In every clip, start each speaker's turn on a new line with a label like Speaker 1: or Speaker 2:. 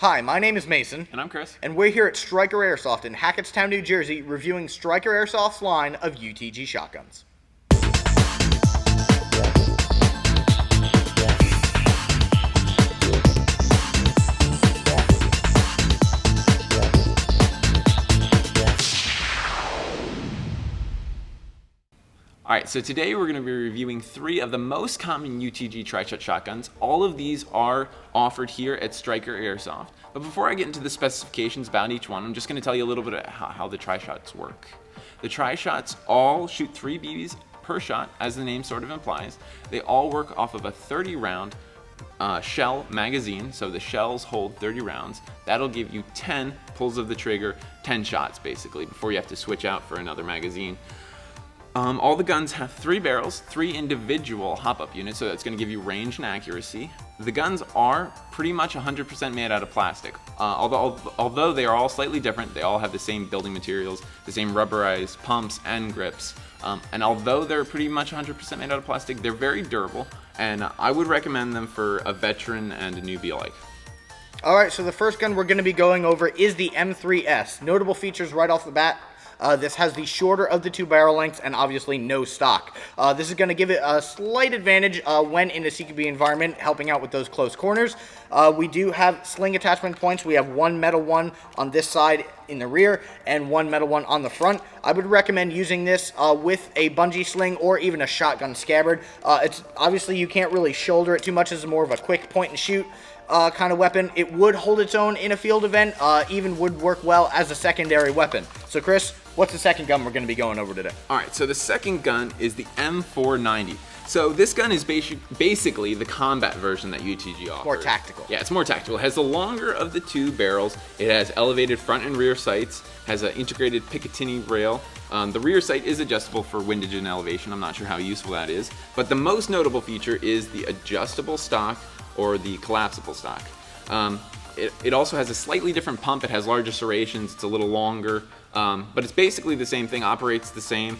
Speaker 1: Hi, my name is Mason.
Speaker 2: And I'm Chris.
Speaker 1: And we're here at Stryker Airsoft in Hackettstown, New Jersey, reviewing Stryker Airsoft's line of UTG shotguns.
Speaker 2: Alright, so today we're going to be reviewing 3 of the most common UTG tri-shot shotguns. All of these are offered here at Stryker Airsoft. But before I get into the specifications about each one, I'm just going to tell you a little bit about how the tri-shots work. The tri-shots all shoot 3 BBs per shot, as the name sort of implies. They all work off of a 30-round shell magazine, so the shells hold 30 rounds. That'll give you 10 pulls of the trigger, 10 shots basically, before you have to switch out for another magazine. All the guns have 3 barrels, 3 individual hop-up units, so that's going to give you range and accuracy. The guns are pretty much 100% made out of plastic. Although they are all slightly different, they all have the same building materials, the same rubberized pumps and grips. And although they're pretty much 100% made out of plastic, they're very durable, and I would recommend them for a veteran and a newbie alike.
Speaker 1: Alright, so the first gun we're going to be going over is the M3S. Notable features right off the bat. This has the shorter of the 2 barrel lengths and obviously no stock. This is going to give it a slight advantage when in a CQB environment, helping out with those close corners. We do have sling attachment points. We have 1 metal one on this side in the rear and 1 metal one on the front. I would recommend using this with a bungee sling or even a shotgun scabbard. It's obviously you can't really shoulder it too much. This is more of a quick point and shoot kind of weapon. It would hold its own in a field event, even would work well as a secondary weapon. So Chris, what's the second gun we're going to be going over today?
Speaker 2: Alright, so the second gun is the M490. So this gun is basically the combat version that UTG offers.
Speaker 1: More tactical.
Speaker 2: Yeah, it's more tactical. It has the longer of the 2 barrels. It has elevated front and rear sights, has an integrated Picatinny rail. The rear sight is adjustable for windage and elevation. I'm not sure how useful that is. But the most notable feature is the adjustable stock or the collapsible stock. It also has a slightly different pump. It has larger serrations. It's a little longer. But it's basically the same thing, operates the same.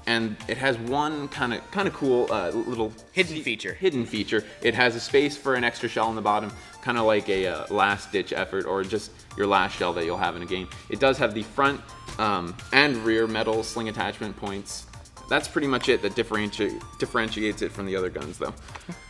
Speaker 2: And it has one kind of cool little
Speaker 1: hidden feature.
Speaker 2: It has a space for an extra shell on the bottom, kind of like a last-ditch effort or just your last shell that you'll have in a game. It does have the front and rear metal sling attachment points. That's pretty much it that differentiates it from the other guns, though.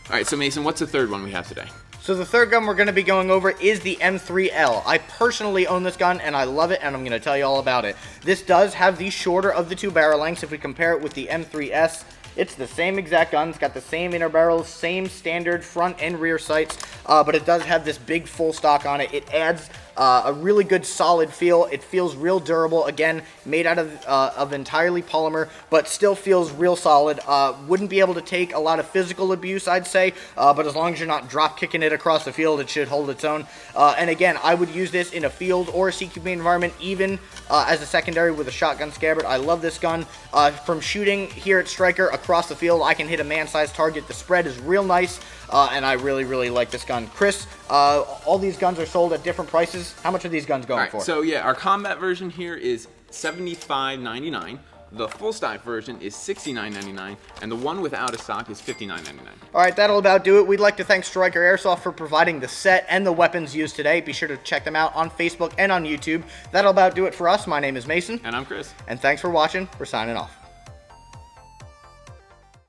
Speaker 2: All right, so Mason, what's the third one we have today?
Speaker 1: So the third gun we're going to be going over is the M3L. I personally own this gun, and I love it, and I'm going to tell you all about it. This does have the shorter of the 2 barrel lengths. If we compare it with the M3S, it's the same exact gun. It's got the same inner barrels, same standard front and rear sights, but it does have this big full stock on it. It adds a really good solid feel. It feels real durable. Again, made out of entirely polymer, but still feels real solid. Wouldn't be able to take a lot of physical abuse, I'd say, but as long as you're not drop kicking it across the field, it should hold its own. And again, I would use this in a field or a CQB environment, even as a secondary with a shotgun scabbard. I love this gun. From shooting here at Stryker across the field, I can hit a man-sized target. The spread is real nice, and I really, really like this gun. Chris, all these guns are sold at different prices. How much are these guns going for?
Speaker 2: So yeah, our combat version here is $75.99. The full stock version is $69.99, and the one without a stock is $59.99.
Speaker 1: Alright, that'll about do it. We'd like to thank Stryker Airsoft for providing the set and the weapons used today. Be sure to check them out on Facebook and on YouTube. That'll about do it for us. My name is Mason.
Speaker 2: And I'm Chris.
Speaker 1: And thanks for watching. We're signing off.